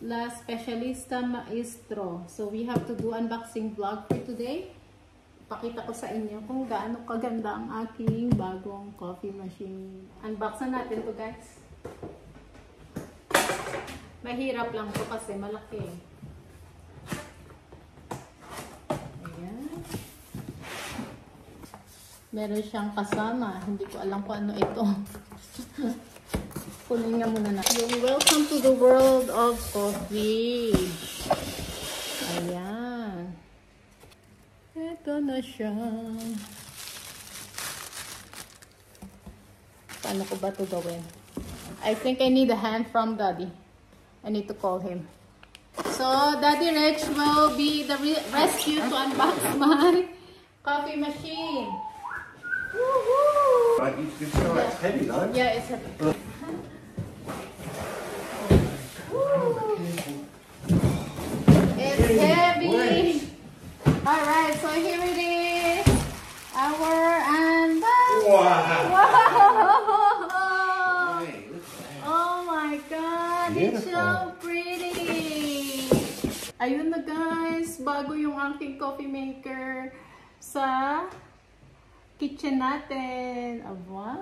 La Specialista Maestro. So we have to do unboxing vlog for today. Pakita ko sa inyo kung gaano kaganda ang aking bagong coffee machine. Unbox na natin to, guys. Mahirap lang to kasi malaki. Ayan. Meron siyang kasama. Hindi ko alam kung ano ito. Kunin nga muna na. Welcome to the world of coffee. Ayan. Ito na siya. Paano ko ba ito gawin? I think I need a hand from Daddy. I need to call him. So, Daddy Rich will be the rescue to unbox my coffee machine. Woohoo! Right, you can tell it's heavy though. Yeah, it's heavy. It's heavy. Alright, so here it is. Our unboxing. Wow. Hey, look at that. Oh my God, it's so pretty. Ayun na guys, bago yung aking coffee maker sa kitchen natin. Aba,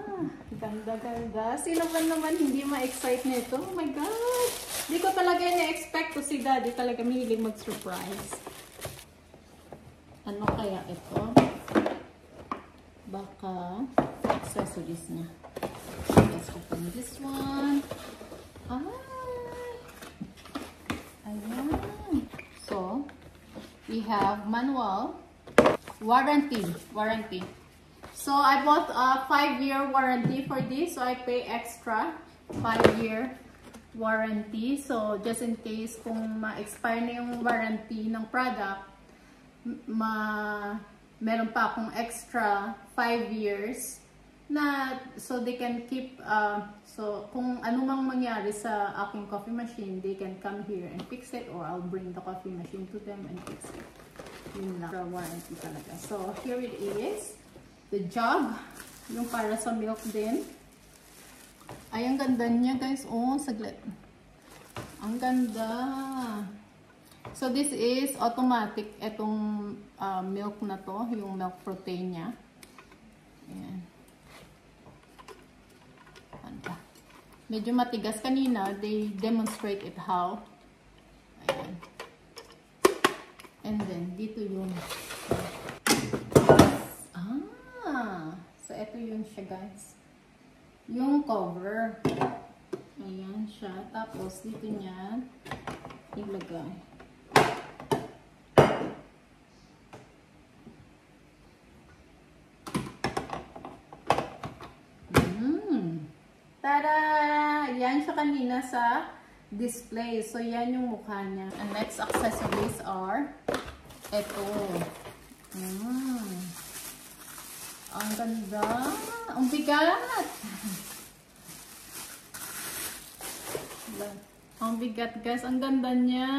ganda-ganda. Sino ba naman hindi ma-excite nito? Oh my God! Hindi ko talaga na-expect to si Daddy. Talaga mahilig mag-surprise. Ano kaya ito? Baka accessories niya. Let's open this one. Ayan. So, we have manual. Warranty. So, I bought a 5-year warranty for this. So, I pay extra 5-year warranty. So, just in case kung ma-expire na yung warranty ng product, meron pa akong extra 5 years na so they can keep, so kung anumang mangyari sa aking coffee machine, they can come here and fix it or I'll bring the coffee machine to them and fix it. Yun lang, warranty talaga. So, here it is. The jug, yung para sa milk din. Ay, ang ganda niya guys. Oh, saglit. Ang ganda. So, this is automatic. Itong milk na to, yung milk protein niya. Ayan. Ganda. Medyo matigas kanina. They demonstrate it how. Ayan. And then, dito yung so, ito yun siya, guys. Yung cover. Ayan siya. Tapos, dito niya ilagay. Tada! Yan siya kanina sa display. So, yan yung mukha niya. And next accessories are ito. Ang ganda. Ang bigat. Ang bigat, guys. Ang ganda niya.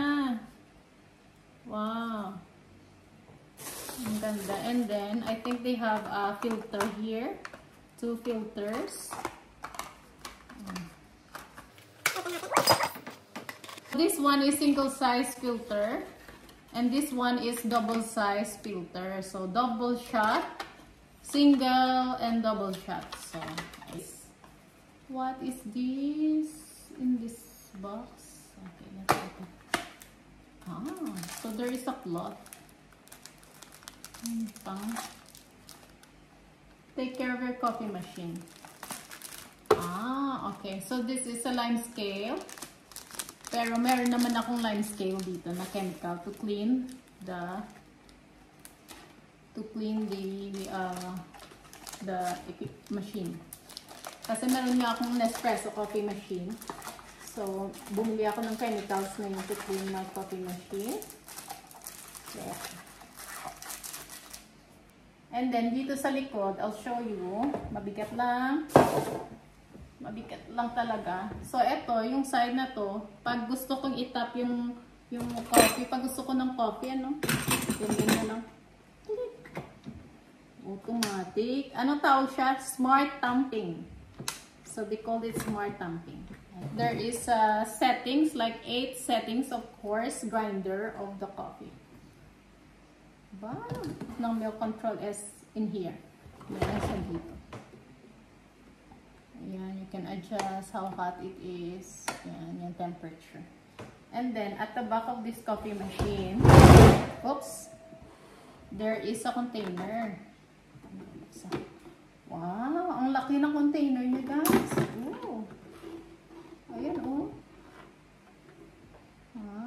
Wow. Ang ganda. And then, I think they have a filter here. 2 filters. This one is single size filter. And this one is double size filter. So, double shot. Single and double shot. So, what is this in this box? Okay, let's open. So there is a cloth. Take care of your coffee machine. Okay. So this is a lime scale. Pero meron naman akong lime scale dito na chemical to clean the machine. Kasi meron nga akong Nespresso coffee machine. So, bumili ako ng chemicals na yung to clean my coffee machine. Yeah. And then, dito sa likod, I'll show you. Mabigat lang. Mabigat lang talaga. So, ito, yung side na to, pag gusto kong itap yung coffee, pag gusto ko ng coffee, ano? Ganyan na lang. Automatic. Ano tawag siya? Smart tamping. So, they call it smart tamping. There is settings, like 8 settings of course, grinder of the coffee. Wow, now milk control is in here. Ayan, you can adjust how hot it is. Ayan, yung temperature. And then at the back of this coffee machine, oops, there is a container. Wow, ang laki ng container niya, guys. Ooh. Ayan, oh.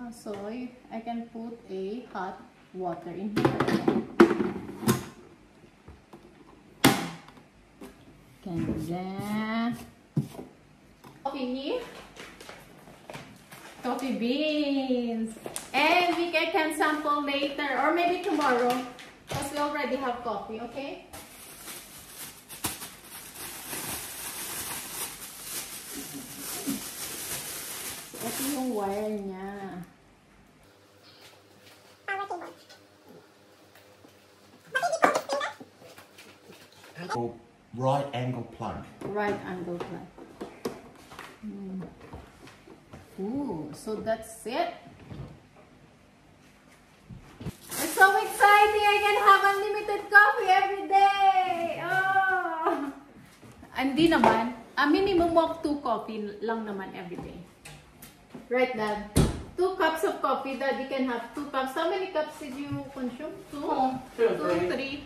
So I can put a hot water in here. And then coffee beans. And we can sample later or maybe tomorrow because we already have coffee, okay? Ito yung wire niya. Right angle plug. Right angle plug. Ooh, so that's it. It's so exciting! I can have unlimited coffee every day! Oh! Hindi naman. A minimum of 2 coffee lang naman every day. Right, Dad? 2 cups of coffee, Dad. You can have 2 cups. How many cups did you consume? 2? 2 or 3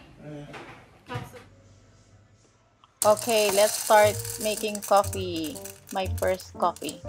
cups of. Okay, let's start making coffee. My first coffee.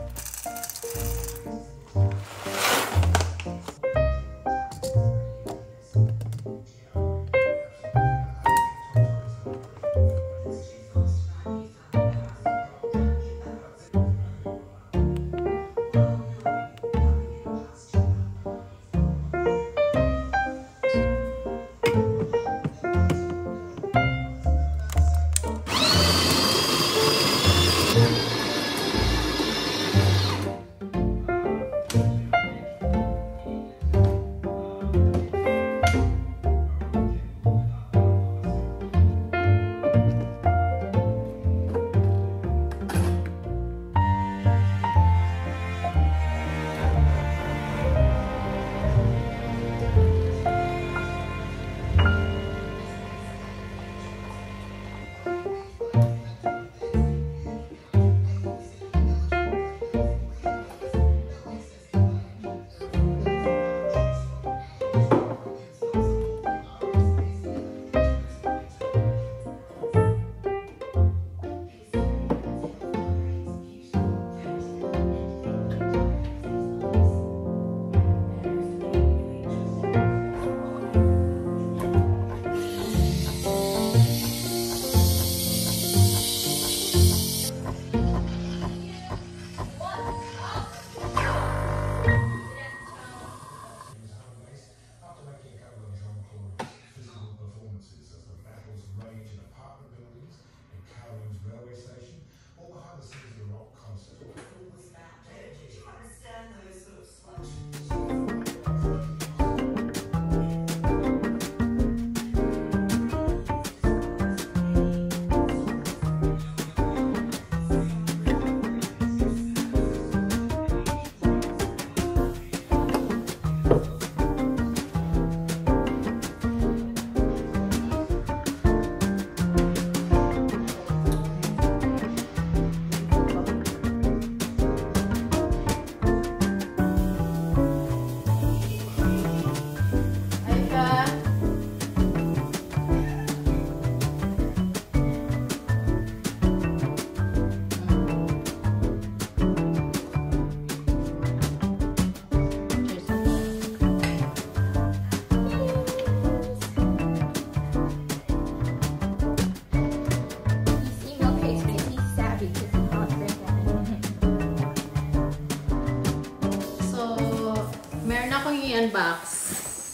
Box.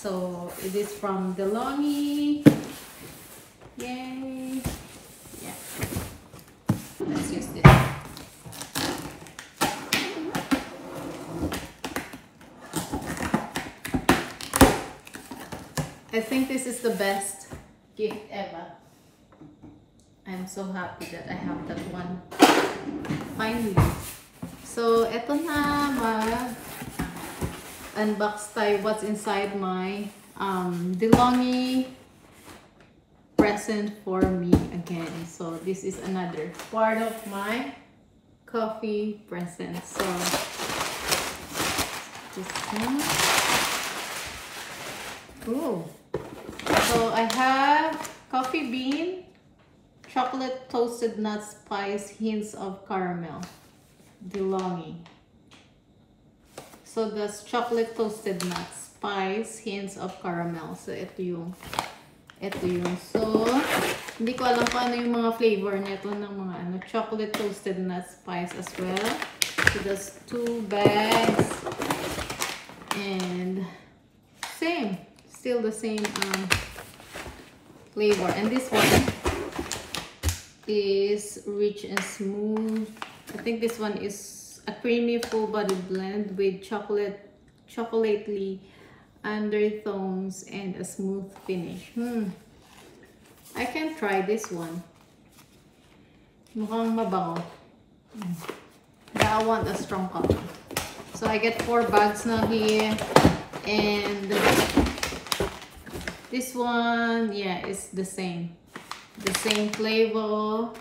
So it is from Delonghi. Yay! Yeah. Let's use this. I think this is the best gift ever. I'm so happy that I have that one finally. So So, eto na, mag-unbox tayo what's inside my Delonghi present for me again. So, this is another part of my coffee present. So, this one. Ooh. So, I have coffee bean, chocolate toasted nut spice, hints of caramel. Delonghi. So that's chocolate toasted nut spice, hints of caramel. So ito yung. So hindi ko alam kung ano yung mga flavor nito ng mga chocolate toasted nut spice as well. So that's 2 bags and still the same flavor. And this one is rich and smooth. I think this one is a creamy full-bodied blend with chocolately undertones and a smooth finish. I can try this one. Mukhang mabango. But I want a strong coffee. So I get 4 bags now here, and this one, yeah, is the same flavor.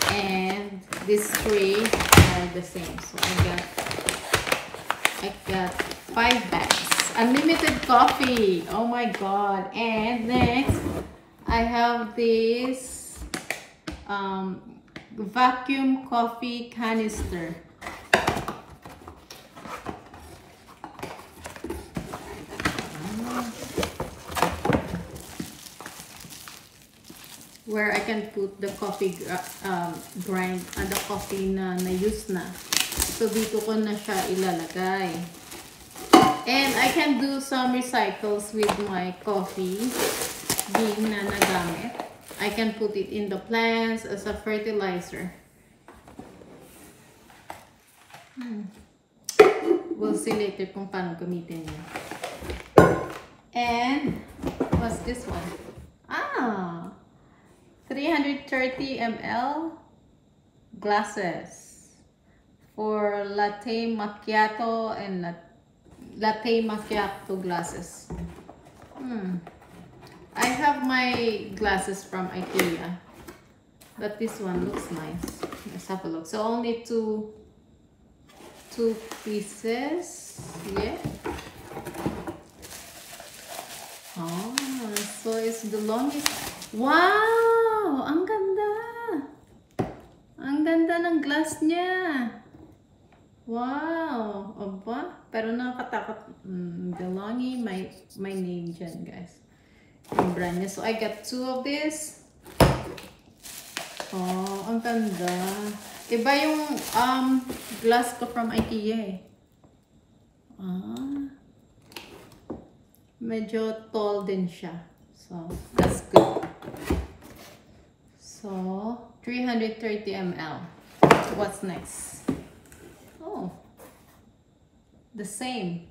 And these 3 are the same. So I got 5 bags. Unlimited coffee. Oh my god. And next I have this vacuum coffee canister. Where I can put the coffee grind and the coffee na use na. So dito ko na siya ilalagay. And I can do some recycles with my coffee bean na nagamit. I can put it in the plants as a fertilizer. We'll see later kung paano gamitin yun. And what's this one? 330 ml glasses for latte macchiato and latte macchiato glasses. I have my glasses from IKEA, but this one looks nice. Let's have a look. So only two pieces. Yeah. Oh, so it's Delonghi. Wow! Ang ganda! Ang ganda ng glass niya! Wow! Aba? Pero nakakatakot. Delonghi, my name dyan, guys. Yung brand niya. So, I got 2 of this. Oh, ang ganda. Iba yung glass ko from IKEA eh. Medyo tall din siya. So, that's good. So, 330 ml. What's next? Oh, the same.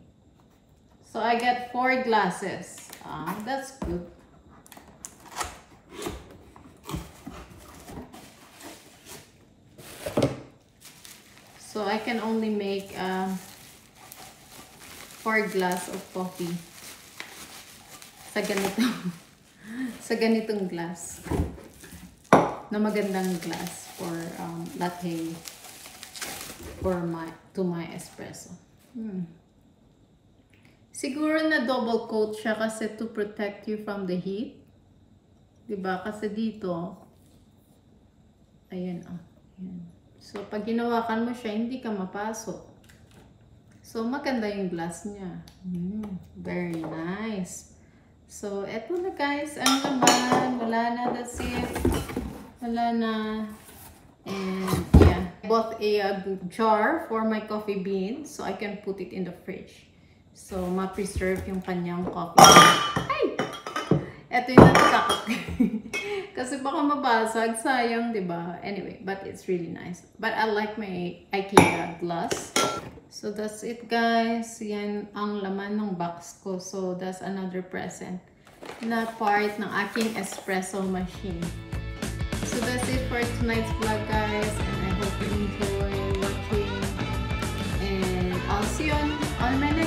So, I got 4 glasses. That's good. So, I can only make 4 glass of coffee sa ganitong glass na magandang glass for latte to my espresso. Siguro na double coat siya kasi to protect you from the heat, diba? Kasi dito ayan, ayan. So pag ginawakan mo siya, hindi ka mapasok. So maganda yung glass niya. Very nice. So, eto na guys, ang laman, wala na, that's it, wala na. And yeah, I bought a jar for my coffee bean so I can put it in the fridge. So, ma-preserve yung kanyang coffee. Ay! Eto yung natatakot. Kasi baka mabasag, sayang, diba? Anyway, but it's really nice. But I like my IKEA glass. So that's it guys. Yan ang laman ng box ko. So that's another present na part ng aking espresso machine. So that's it for tonight's vlog guys. And I hope you enjoy watching. I'll see you on my next